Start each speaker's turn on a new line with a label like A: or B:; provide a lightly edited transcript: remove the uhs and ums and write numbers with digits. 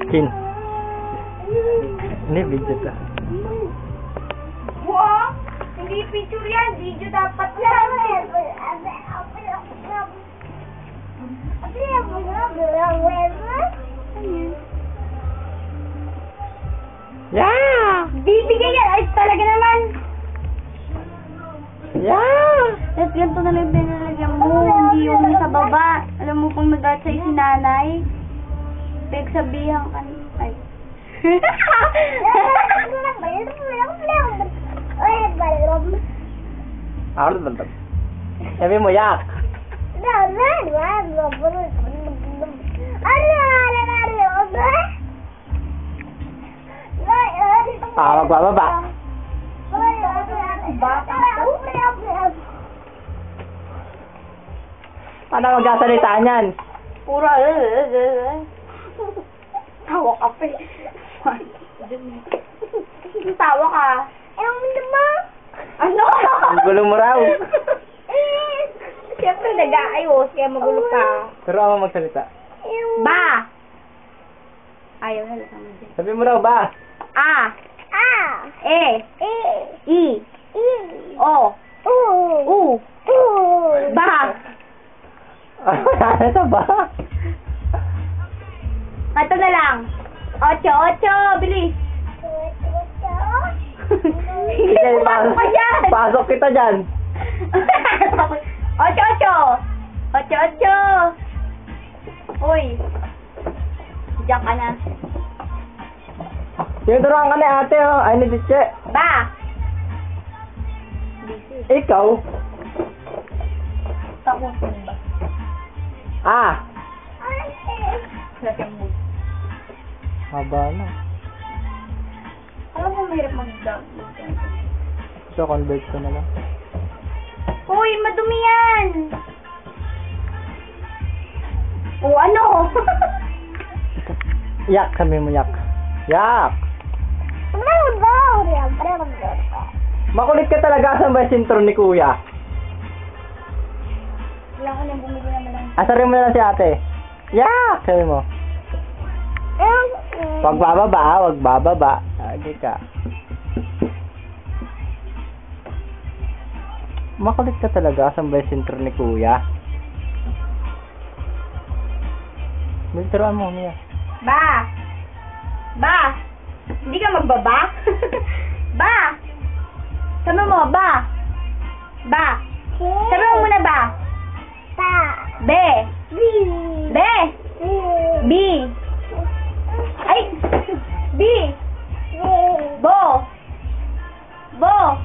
A: Kin. Ini video ka.
B: Wow! Hindi picture yan. Video dapat yan.
A: Yeah!
B: Bibigay yan. Ay, talaga naman.
A: Yeah!
B: Tapos ganito na lang pinalagyan mo. Hindi yung sa baba. Alam mo kung nag-art sa'yo si nanay. Pagsabihan ka. Ay.
A: Ako na ba? Sabi mo, yak! Magbababa. Paano magsasalita niyan?
B: Pura. Tawa ka pa eh. Tawa ka. Ano?
A: Ang gulo mo raw.
B: Siyempre nag-aayos, kaya magulo ka.
A: Pero ako magsalita.
B: Ba! Ayaw na lang mo dyan.
A: Sabi mo raw ba?
B: A. E. I. O. U. Ba.
A: Ano ba?
B: Ito na lang. 8. Bilis. Pasok ka dyan.
A: Pasok kita dyan.
B: 8. Uy. Diyan ka na.
A: Tinuturuan ka ni ate, oh. Ay, ni Diche.
B: Ba.
A: Ikaw?
B: Takutin ba?
A: Ah.
B: Lasang mo.
A: Haba na.
B: Alam mo, mahirap mag-vlog.
A: So, convert ko na lang.
B: Uy, madumi yan! O, ano?
A: Yak, sabi mo yak. Yak! Makulit ka talaga sa ba sintro ni kuya?
B: Wala ko nang bumili naman ng...
A: Asarin mo na lang si ate. Yak! Sabi mo. Wag bababa, wag bababa. Agi ka. Makulit ka talaga sa ba sintro ni kuya? Magturuan mo niya.
B: Ba! Hindi ka magbaba? Ba! Sabi mo, ba! Sabi mo muna ba? Be! B! Ay! B! Bo!
A: Bo.